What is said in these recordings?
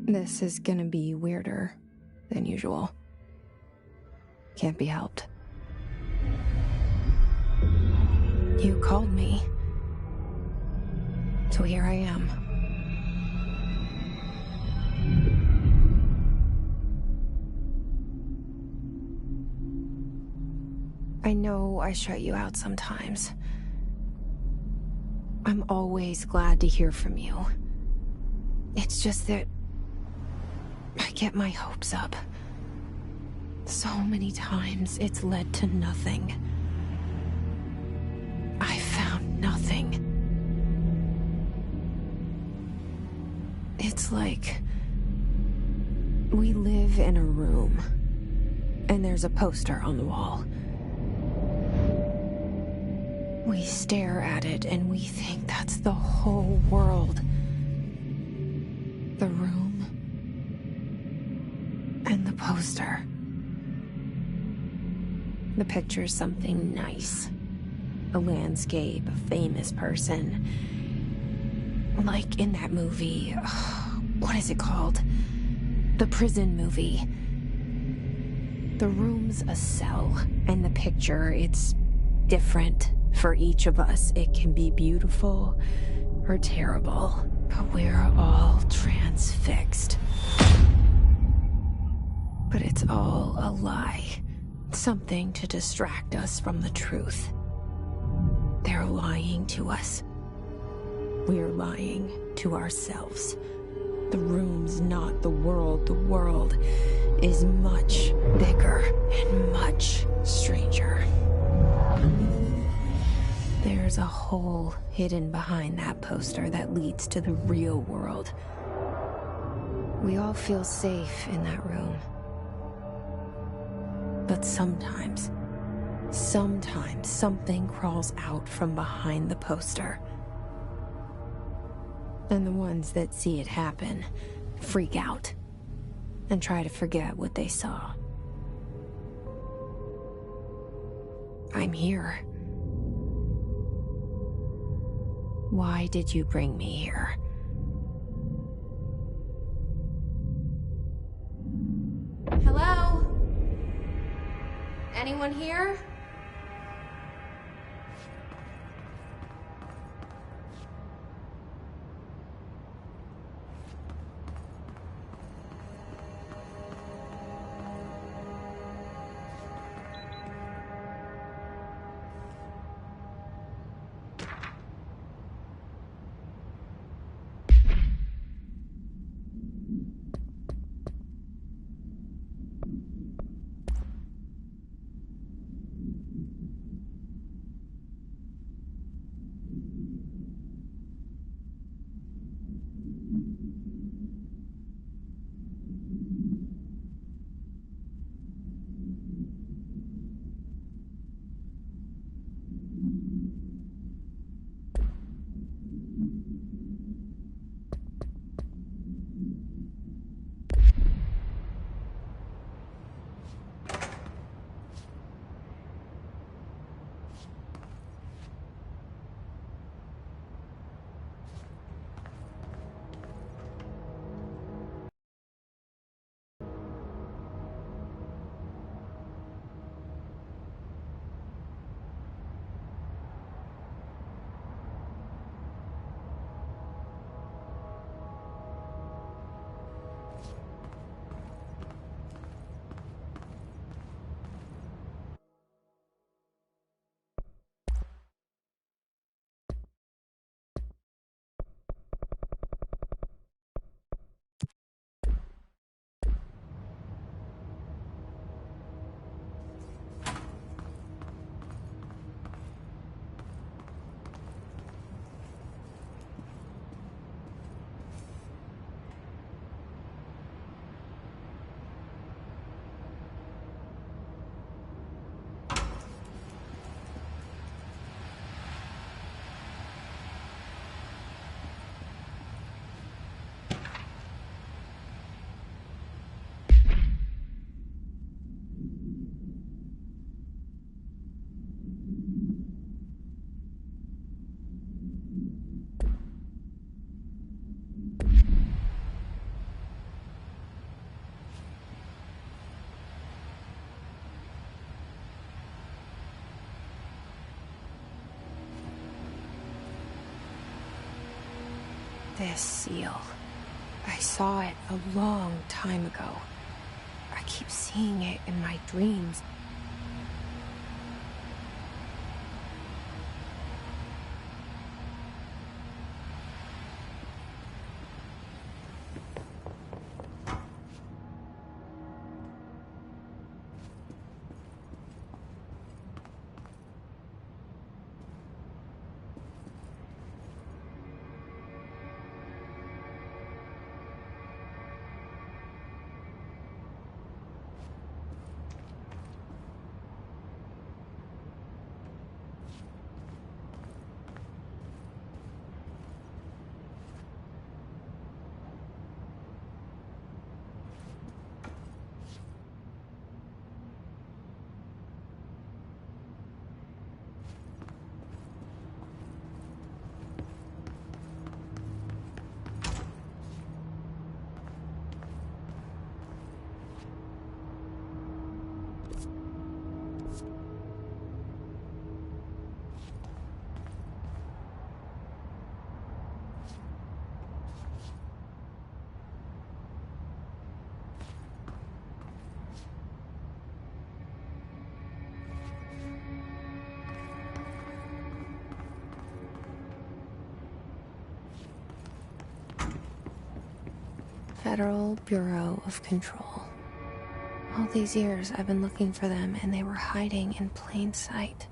This is gonna be weirder than usual. Can't be helped. You called me. So here I am. I know I shut you out sometimes. I'm always glad to hear from you. It's just that I get my hopes up. So many times it's led to nothing. I found nothing. It's like we live in a room, and there's a poster on the wall. We stare at it and we think that's the whole world. The room and the poster. The picture's something nice. A landscape, a famous person. Like in that movie, what is it called? The prison movie. The room's a cell, and the picture, it's different for each of us. It can be beautiful or terrible, but we're all transfixed. But it's all a lie. Something to distract us from the truth. They're lying to us. We're lying to ourselves. The room's not the world. The world is much bigger and much stranger. There's a hole hidden behind that poster that leads to the real world. We all feel safe in that room. But sometimes something crawls out from behind the poster. And the ones that see it happen freak out and try to forget what they saw. I'm here. Why did you bring me here? Hello? Anyone here? this seal. I saw it a long time ago. I keep seeing it in my dreams. Federal Bureau of Control. All these years I've been looking for them, and they were hiding in plain sight.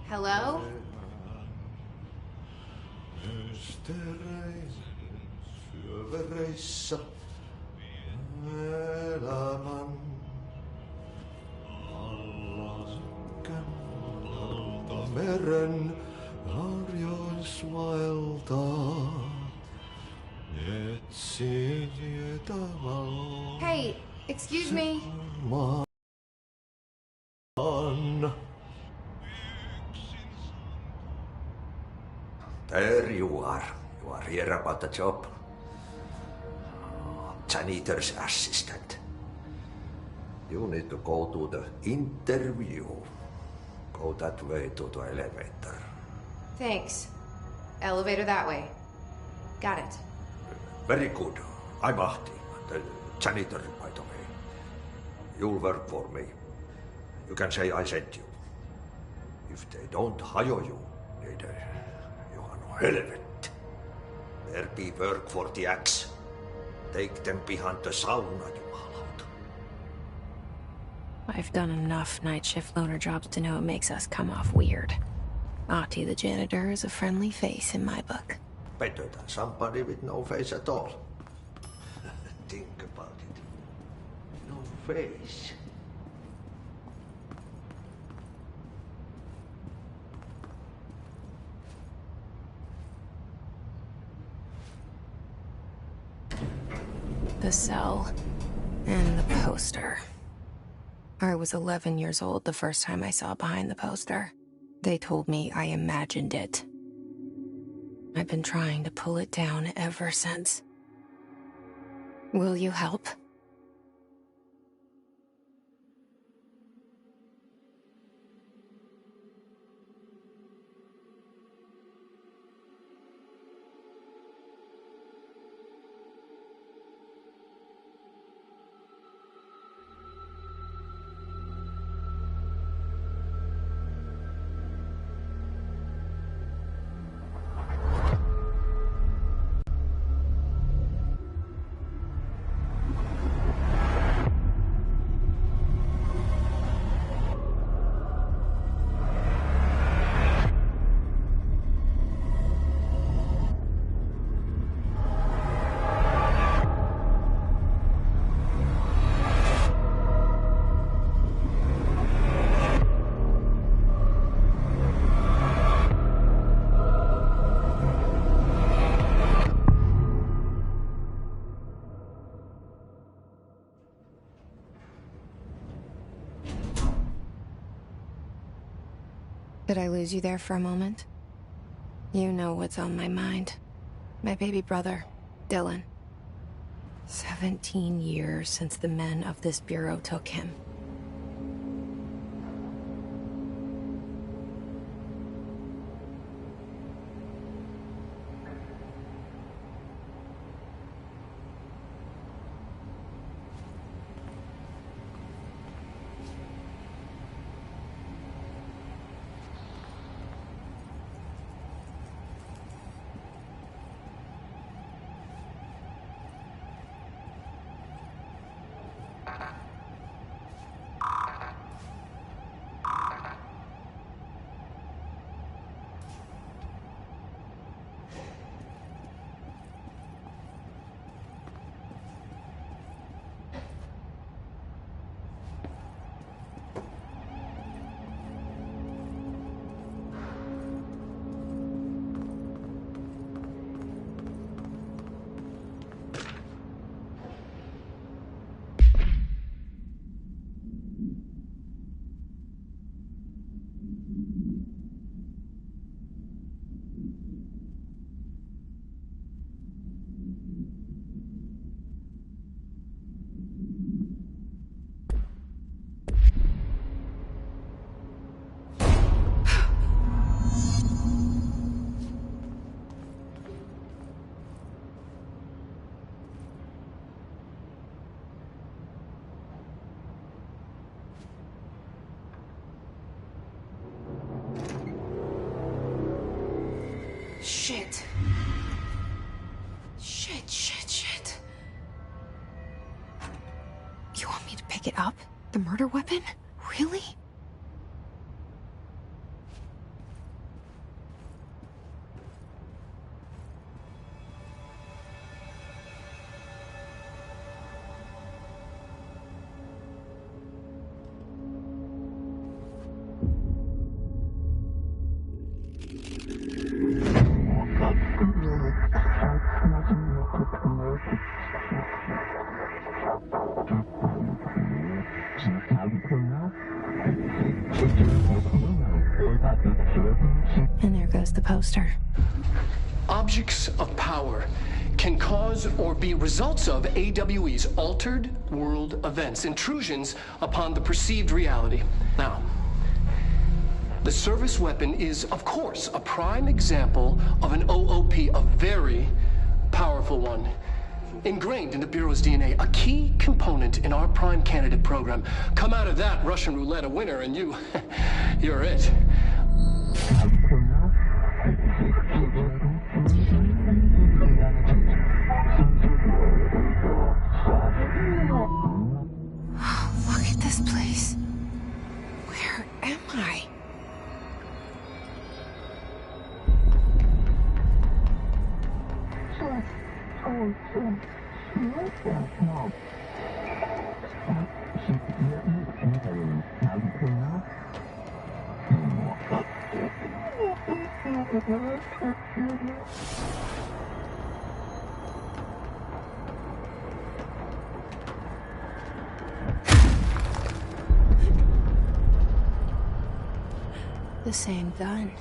Hello? Meren harjoismailta etsin tavalla. Hey, excuse me. There you are. You are here about the job. Janitor's assistant. You need to go to the interview. Go that way to the elevator. Thanks. Elevator that way. Got it. Very good. I'm Ahti, the janitor, by the way. You'll work for me. You can say I sent you. If they don't hire you, you are no helvet. There be work for the axe. Take them behind the sauna, jumalauta. I've done enough night shift loner jobs to know it makes us come off weird. Ahti the janitor is a friendly face in my book. Better than somebody with no face at all. Think about it. No face. The cell. And the poster. I was 11 years old the first time I saw behind the poster. They told me I imagined it. I've been trying to pull it down ever since. Will you help? Did I lose you there for a moment? You know what's on my mind. My baby brother, Dylan. 17 years since the men of this bureau took him. Shit. Shit. You want me to pick it up? The murder weapon? Really? And there goes the poster. Objects of power can cause or be results of AWE's altered world events, intrusions upon the perceived reality. Now, the service weapon is, of course, a prime example of an OOP, a very powerful one. ingrained into Bureau's DNA, a key component in our prime candidate program. Come out of that Russian roulette a winner, and you're it. Look at this place. Where am I? The same gun.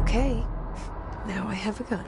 Okay, now I have a gun.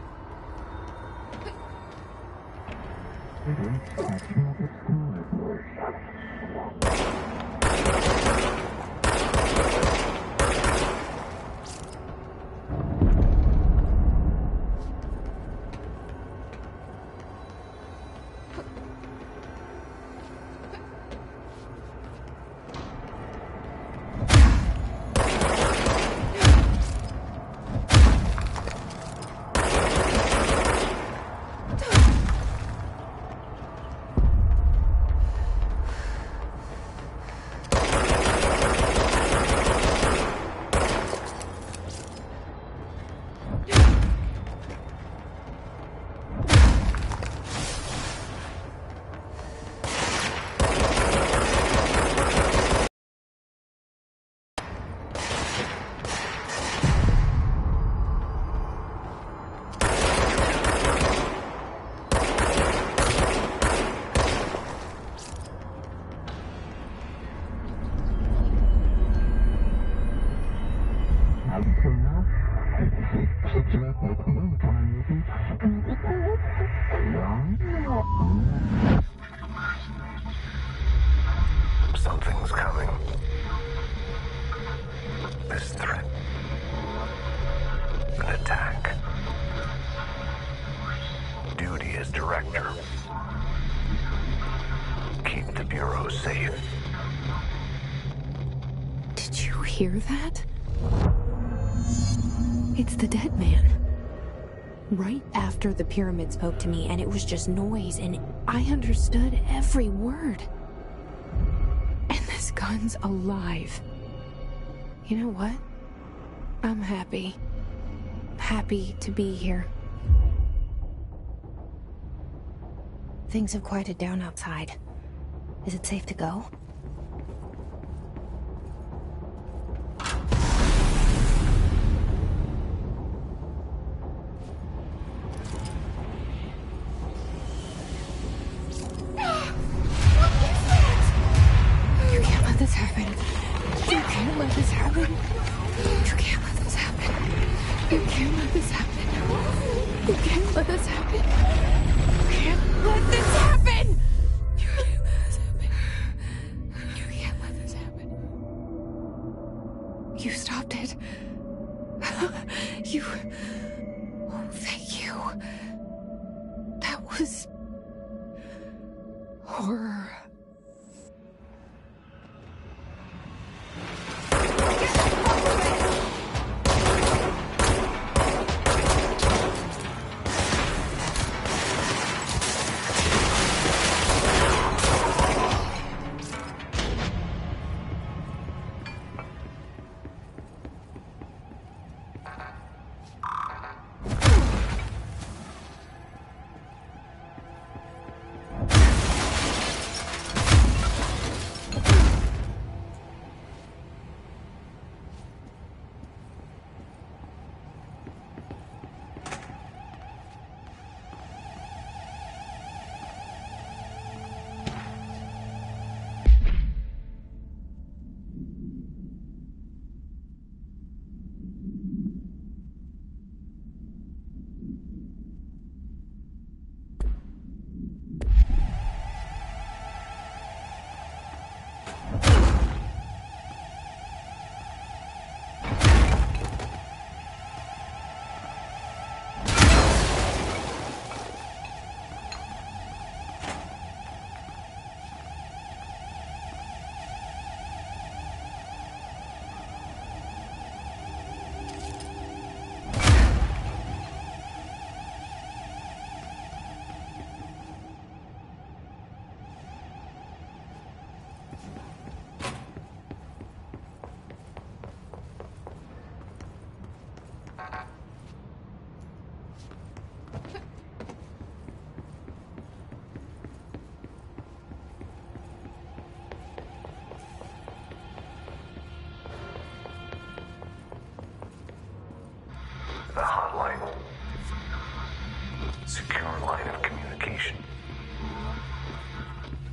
Something's coming. This threat. An attack. Duty as director. Keep the Bureau safe. Did you hear that? It's the dead man. Right after the pyramid spoke to me, and it was just noise, and I understood every word. And this gun's alive. You know what? I'm happy. Happy to be here. Things have quieted down outside. Is it safe to go? You can't let this happen. You can't let this happen. You can't let this happen. You can't let this happen. You can't let this happen. You can't let this happen. You can't let this happen. You can't let this happen. You stopped it. You... Oh, thank you. That was... horror.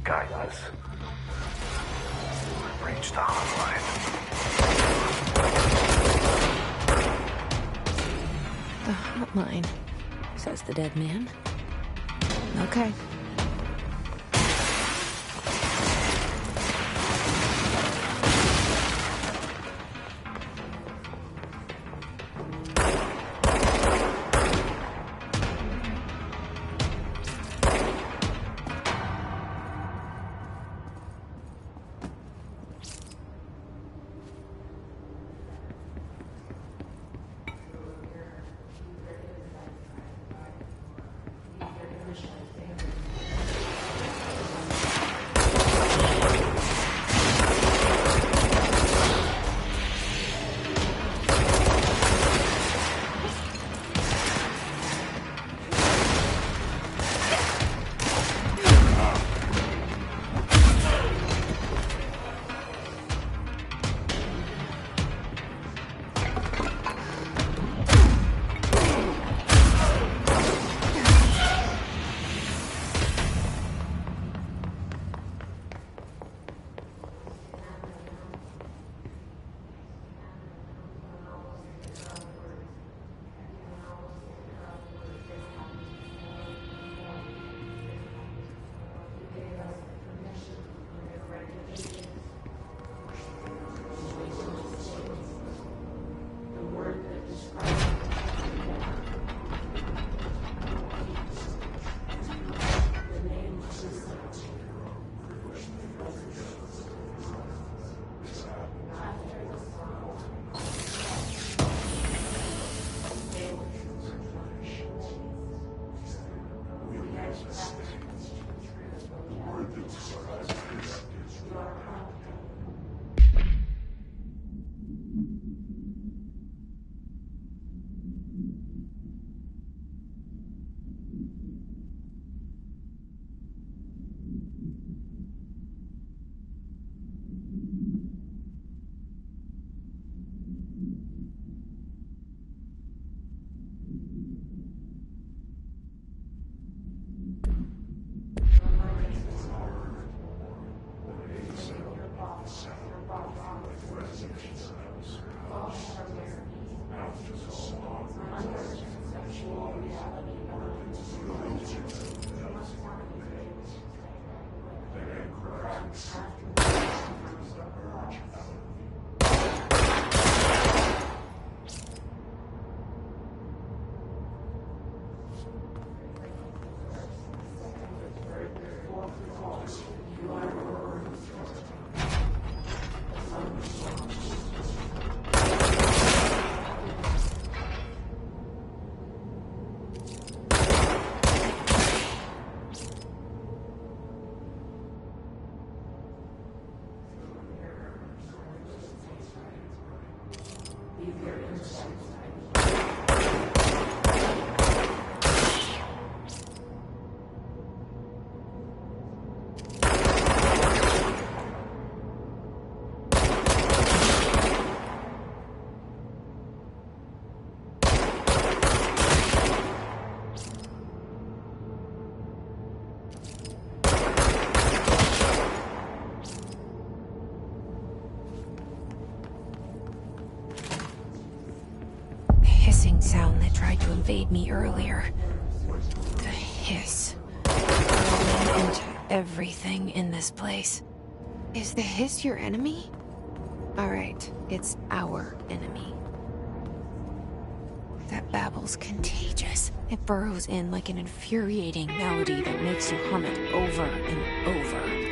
guidance. We've reached the hotline. The hotline, says the dead man. Okay. Sound that tried to invade me earlier. The hiss. Rolling into everything in this place. Is the hiss your enemy? Alright, it's our enemy. That babble's contagious. It burrows in like an infuriating melody that makes you hum it over and over.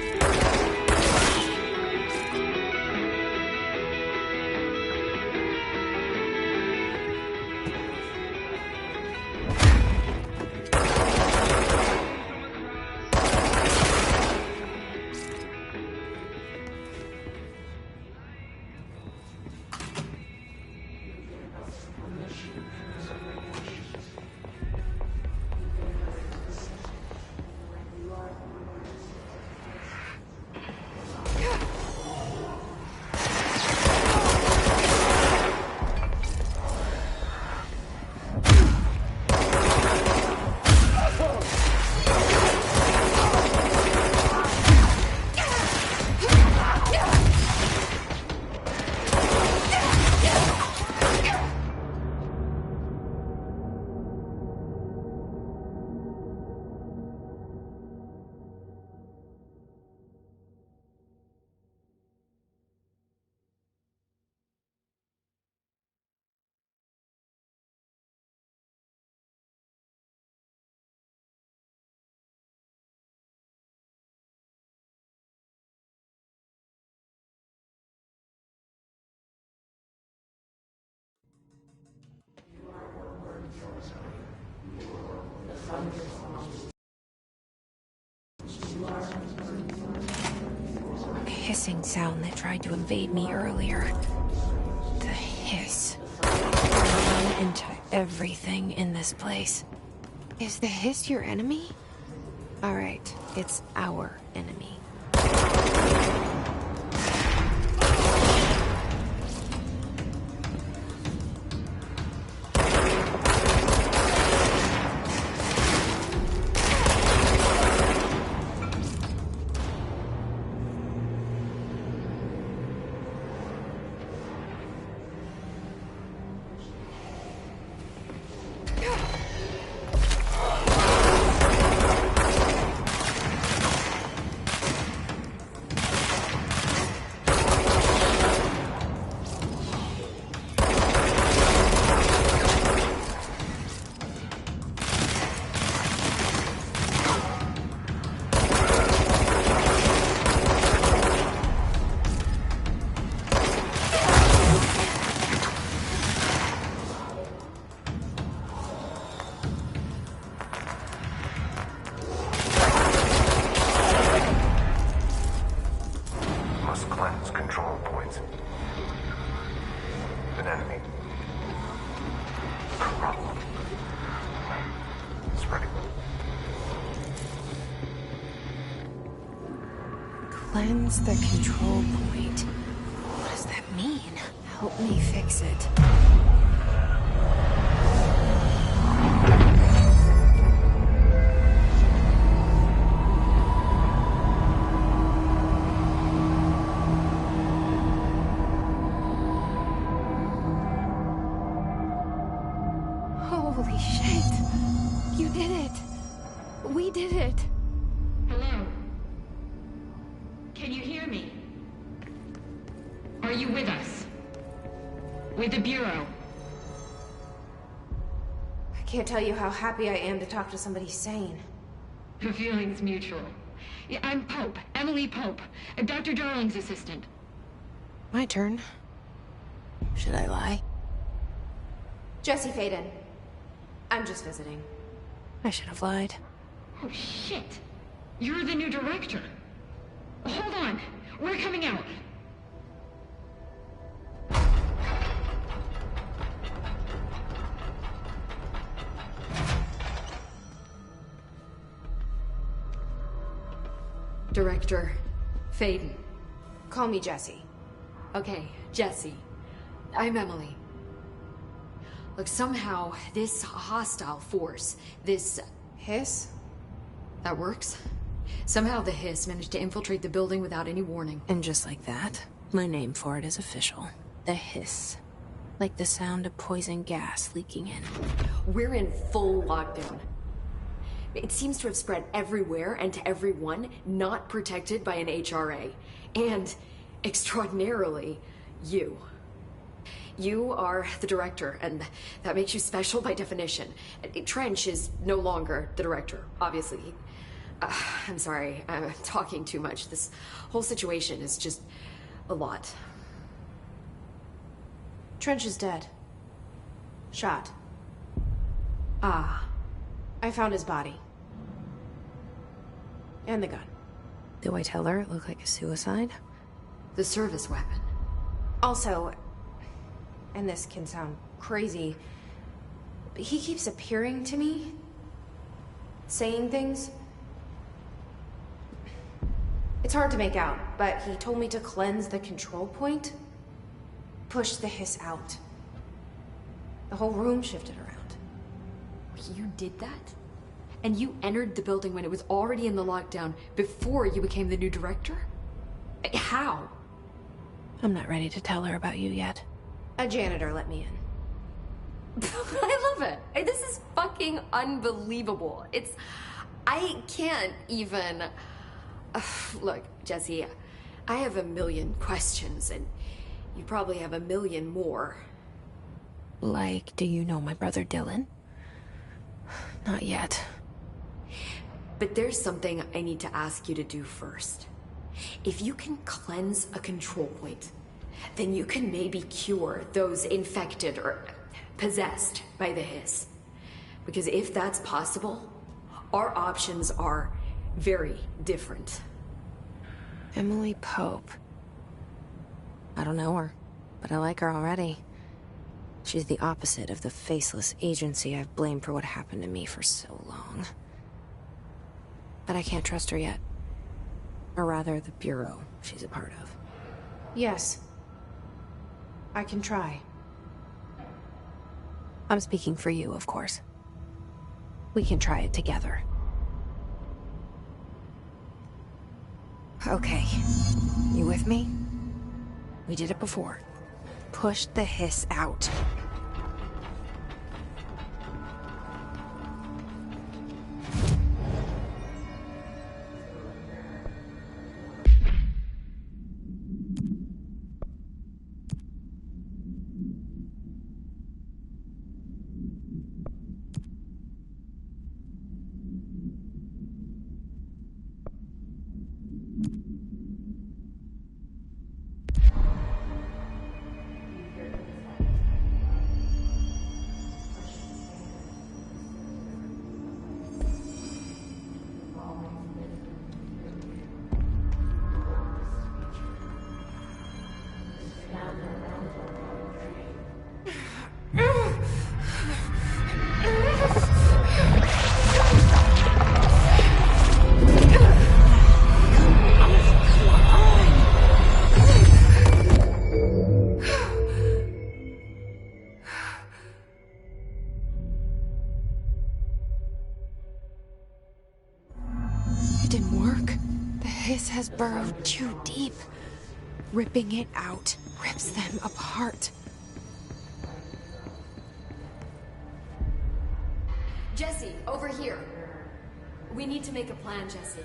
A hissing sound that tried to invade me earlier. The hiss. Run into everything in this place. Is the hiss your enemy? Alright, it's our enemy. Must cleanse control points. An enemy. Problem. Spreading. Cleanse the control point. What does that mean? Help me fix it. Holy shit! You did it! We did it! Hello? Can you hear me? Are you with us? With the Bureau? I can't tell you how happy I am to talk to somebody sane. The feeling's mutual. Yeah, I'm Pope, Emily Pope, Dr. Darling's assistant. My turn. Should I lie? Jesse Faden. I'm just visiting. I should have lied. Oh, shit. You're the new director. Hold on. We're coming out. Director Faden. Call me Jesse. Okay, Jesse. I'm Emily. Look, somehow this hostile force, this... Hiss? That works? Somehow the hiss managed to infiltrate the building without any warning. And just like that, my name for it is official. The hiss. Like the sound of poison gas leaking in. We're in full lockdown. It seems to have spread everywhere and to everyone not protected by an HRA. And, extraordinarily, you. You are the director, and that makes you special by definition. Trench is no longer the director, obviously. I'm sorry, I'm talking too much. This whole situation is just a lot. Trench is dead. Shot. Ah. I found his body. And the gun. Do I tell her it looked like a suicide? The service weapon. Also, and this can sound crazy, but he keeps appearing to me, saying things. It's hard to make out, but he told me to cleanse the control point, push the hiss out. The whole room shifted around. You did that? And you entered the building when it was already in the lockdown before you became the new director? How? I'm not ready to tell her about you yet. A janitor let me in. I love it. This is fucking unbelievable. I can't even... Look, Jesse, I have a million questions, and you probably have a million more. Like, do you know my brother Dylan? Not yet. But there's something I need to ask you to do first. If you can cleanse a control point, then you can maybe cure those infected or possessed by the hiss. Because if that's possible, our options are very different. Emily Pope. I don't know her, but I like her already. She's the opposite of the faceless agency I've blamed for what happened to me for so long. But I can't trust her yet. Or rather, the Bureau she's a part of. Yes. I can try. I'm speaking for you, of course. We can try it together. Okay. You with me? We did it before. Push the hiss out. Has burrowed too deep. Ripping it out rips them apart. Jesse, over here. We need to make a plan, Jesse.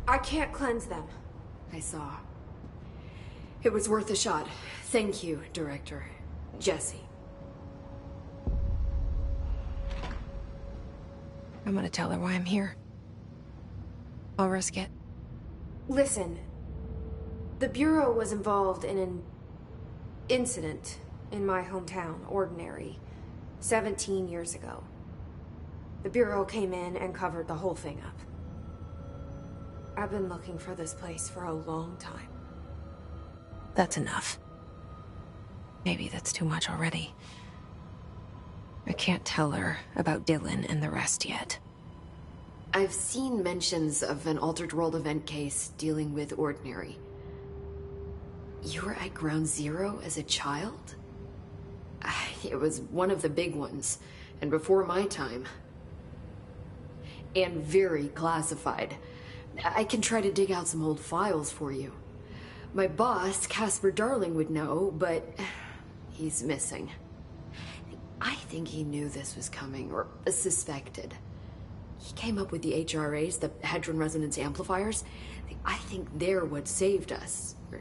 I can't cleanse them. I saw. It was worth a shot. Thank you, Director. Jesse. I'm gonna tell her why I'm here. I'll risk it. Listen, the Bureau was involved in an incident in my hometown, Ordinary, 17 years ago. The Bureau came in and covered the whole thing up. I've been looking for this place for a long time. That's enough. Maybe that's too much already. I can't tell her about Dylan and the rest yet. I've seen mentions of an Altered World event case dealing with Ordinary. You were at Ground Zero as a child? It was one of the big ones, and before my time. And very classified. I can try to dig out some old files for you. My boss, Casper Darling, would know, but he's missing. I think he knew this was coming, or suspected. He came up with the HRAs, the Hadron Resonance Amplifiers. I think they're what saved us. Or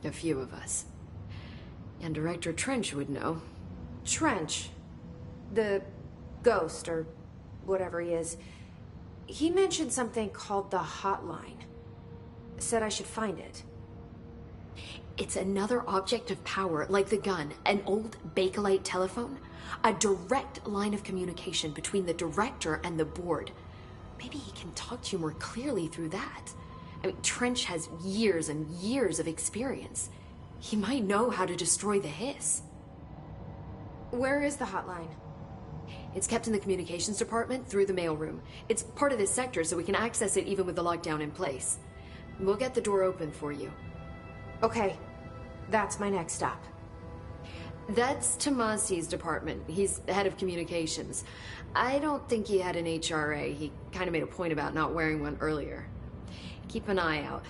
a few of us. And Director Trench would know. Trench? The ghost, or whatever he is. He mentioned something called the Hotline. Said I should find it. It's another object of power, like the gun, an old Bakelite telephone. A direct line of communication between the director and the board. Maybe he can talk to you more clearly through that. I mean, Trench has years and years of experience. He might know how to destroy the hiss. Where is the hotline? It's kept in the communications department through the mailroom. It's part of this sector, so we can access it even with the lockdown in place. We'll get the door open for you. Okay, that's my next stop. That's Tomasi's department. He's head of communications. I don't think he had an HRA. He kind of made a point about not wearing one earlier. Keep an eye out.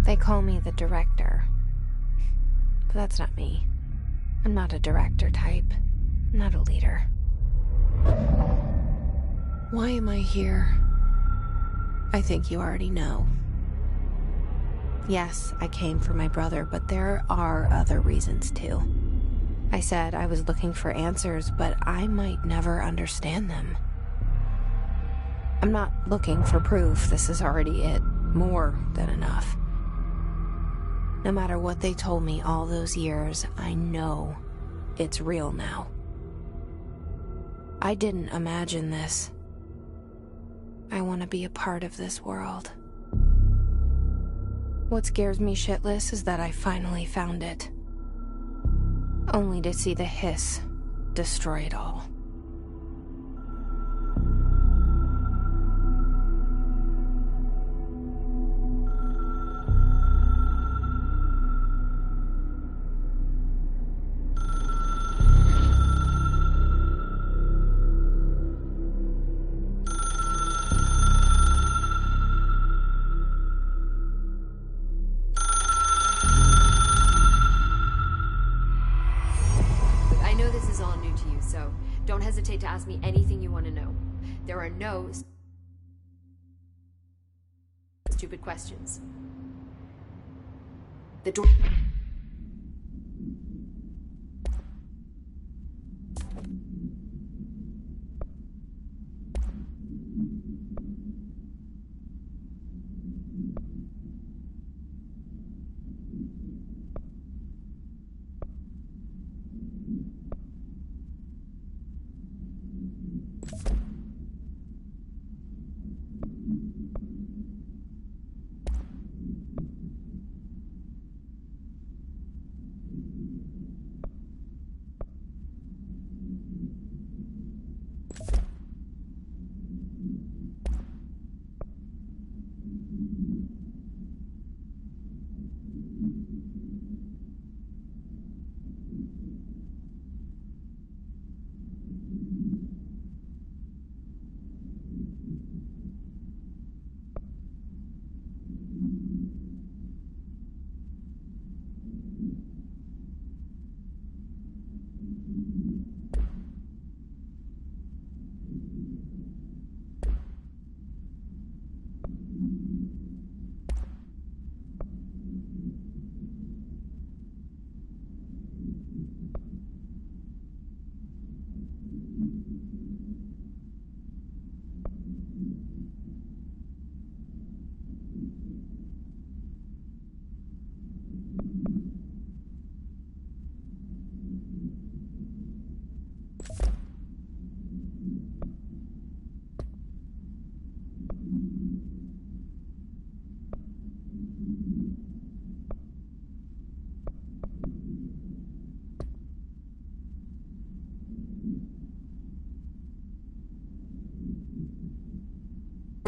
They call me the director. But that's not me. I'm not a director type. I'm not a leader. Why am I here? I think you already know. Yes, I came for my brother, but there are other reasons too. I said I was looking for answers, but I might never understand them. I'm not looking for proof. This is already it. More than enough. No matter what they told me all those years, I know it's real now. I didn't imagine this. I want to be a part of this world. What scares me shitless is that I finally found it. Only to see the hiss destroy it all. Don't hesitate to ask me anything you want to know. There are no stupid questions. The door...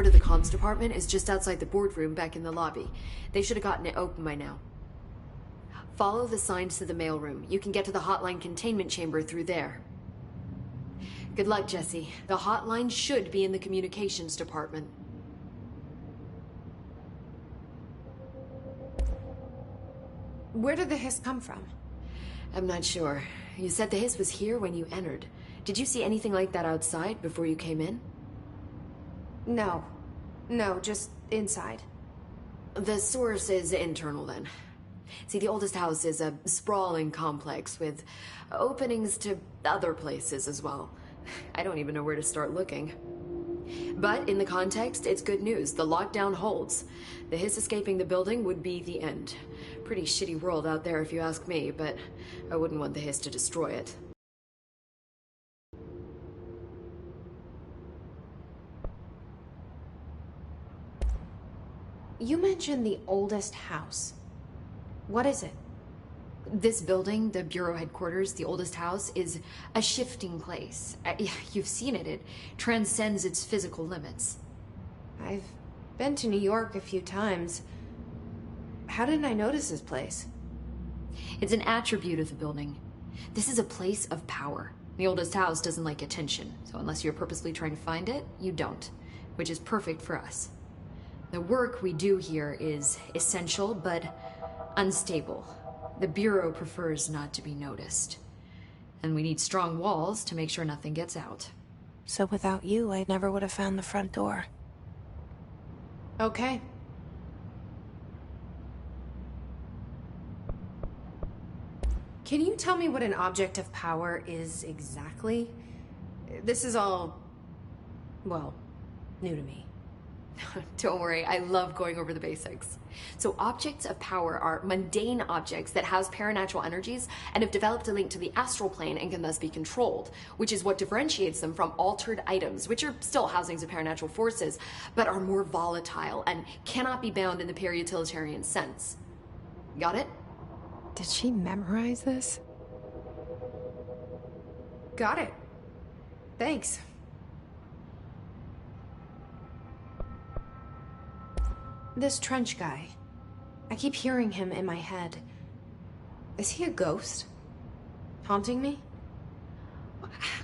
door to the comms department is just outside the boardroom back in the lobby. They should have gotten it open by now. Follow the signs to the mailroom. You can get to the hotline containment chamber through there. Good luck, Jesse. The hotline should be in the communications department. Where did the hiss come from? I'm not sure. You said the hiss was here when you entered. Did you see anything like that outside before you came in? No. No, just inside. The source is internal then. See, the oldest house is a sprawling complex with openings to other places as well. I don't even know where to start looking. But in the context, it's good news. The lockdown holds. The hiss escaping the building would be the end. Pretty shitty world out there if you ask me, but I wouldn't want the hiss to destroy it. You mentioned the oldest house. What is it? This building, the Bureau headquarters, the oldest house, is a shifting place. You've seen it. It transcends its physical limits. I've been to New York a few times. How didn't I notice this place? It's an attribute of the building. This is a place of power. The oldest house doesn't like attention, so unless you're purposely trying to find it, you don't, which is perfect for us. The work we do here is essential, but unstable. The Bureau prefers not to be noticed. And we need strong walls to make sure nothing gets out. So without you, I never would have found the front door. Okay. Can you tell me what an object of power is exactly? This is all, well, new to me. Don't worry, I love going over the basics. So objects of power are mundane objects that house paranatural energies and have developed a link to the astral plane and can thus be controlled, which is what differentiates them from altered items, which are still housings of paranatural forces, but are more volatile and cannot be bound in the pure utilitarian sense. Got it? Did she memorize this? Got it. Thanks. This trench guy. I keep hearing him in my head. Is he a ghost? Haunting me?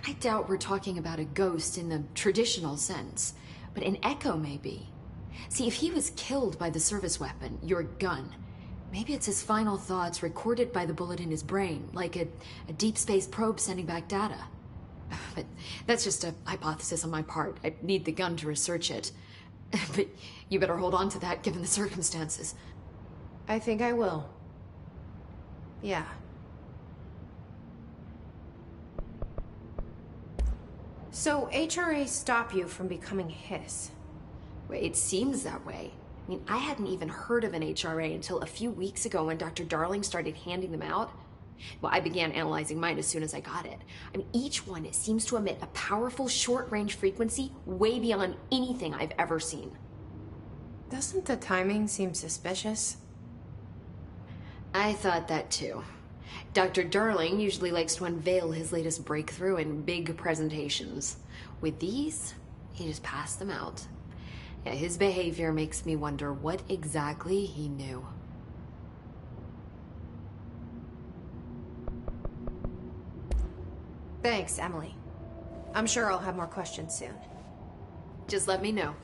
I doubt we're talking about a ghost in the traditional sense, but an echo maybe. See, if he was killed by the service weapon, your gun, maybe it's his final thoughts recorded by the bullet in his brain, like a deep space probe sending back data. But that's just a hypothesis on my part. I need the gun to research it. But you better hold on to that given the circumstances. I think I will. Yeah. So HRA stop you from becoming his? Well, it seems that way. I mean, I hadn't even heard of an HRA until a few weeks ago when Dr. Darling started handing them out. Well, I began analyzing mine as soon as I got it. I mean, each one seems to emit a powerful short-range frequency way beyond anything I've ever seen. Doesn't the timing seem suspicious? I thought that too. Dr. Darling usually likes to unveil his latest breakthrough in big presentations. With these, he just passed them out. Yeah, his behavior makes me wonder what exactly he knew. Thanks, Emily. I'm sure I'll have more questions soon. Just let me know.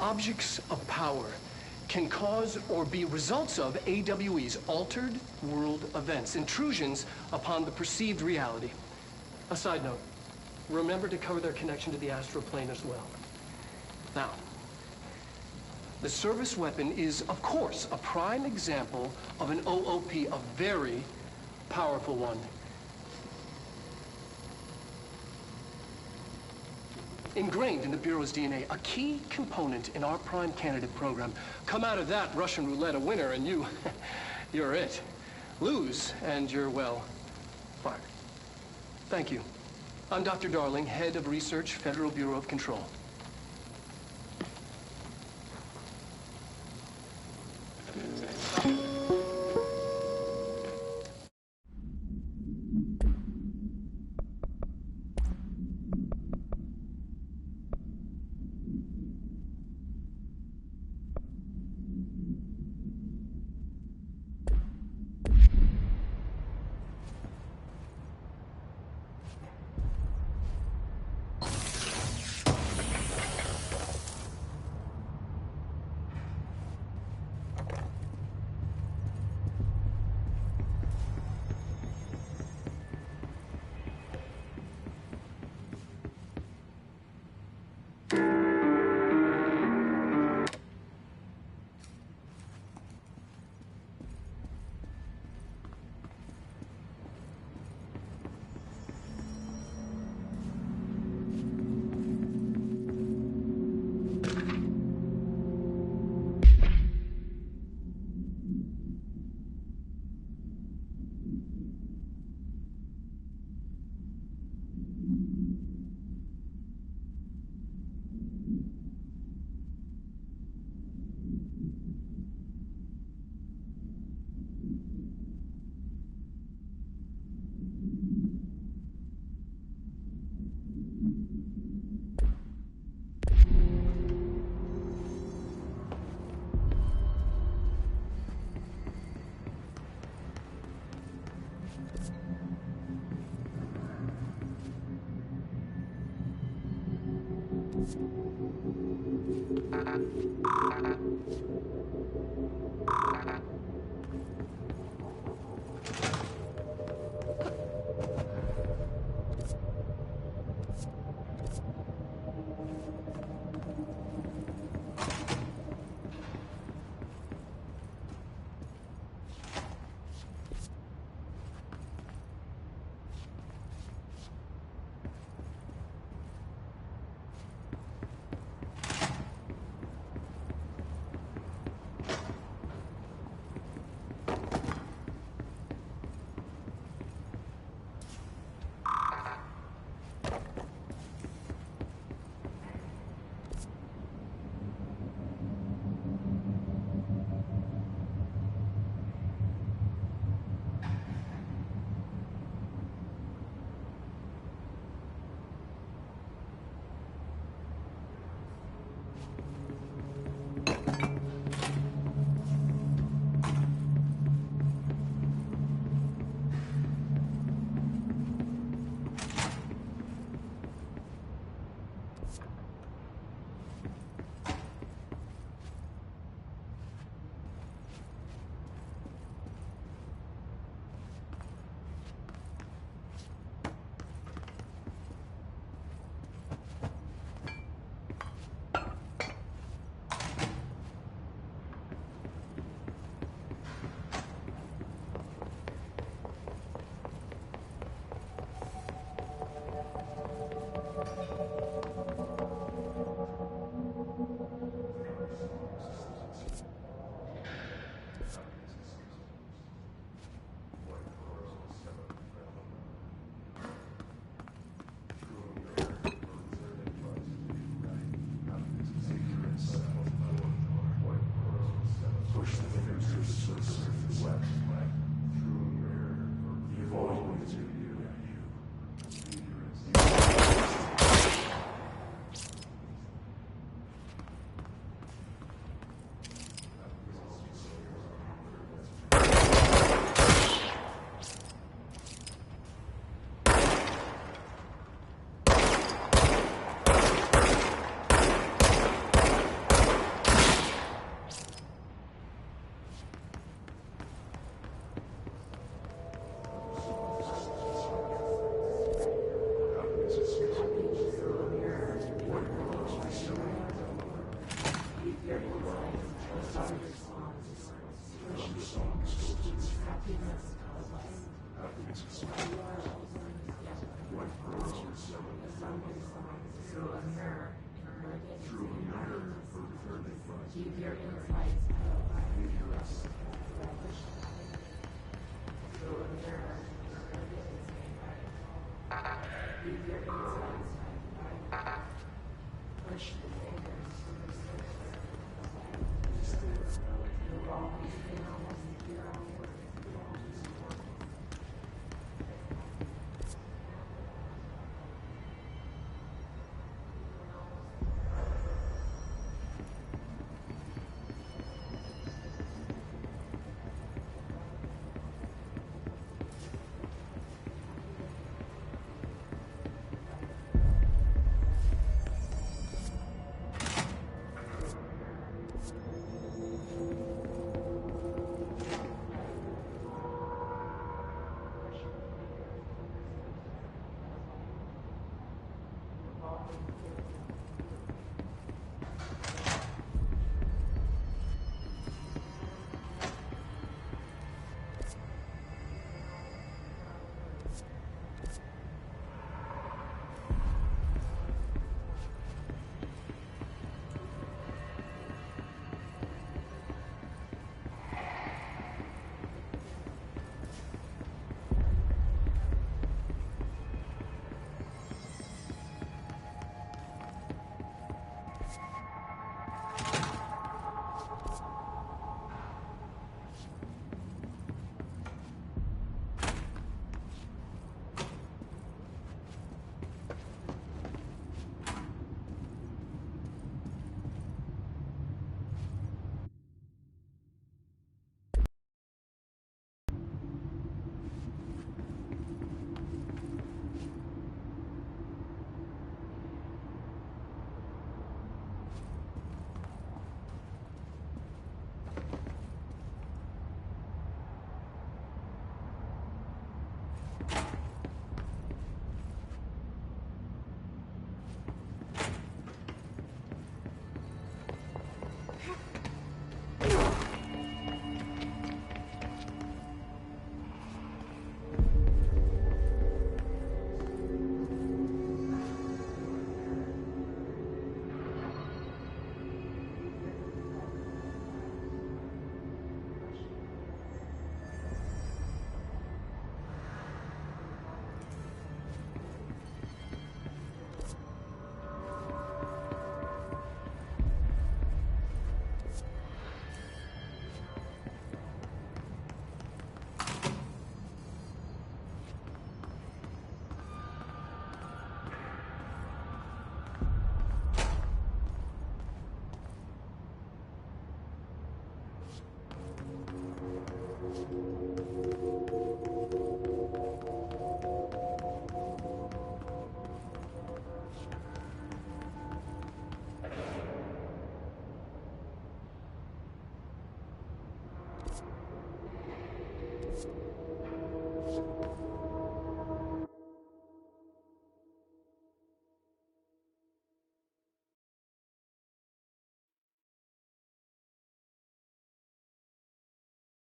Objects of power can cause or be results of AWE's altered world events, intrusions upon the perceived reality. A side note, remember to cover their connection to the astral plane as well. Now, the service weapon is, of course, a prime example of an OOP, a very powerful one. Ingrained in the Bureau's DNA, a key component in our prime candidate program. Come out of that Russian roulette a winner and you're it. Lose and you're, well, fired. Thank you. I'm Dr. Darling, Head of Research, Federal Bureau of Control.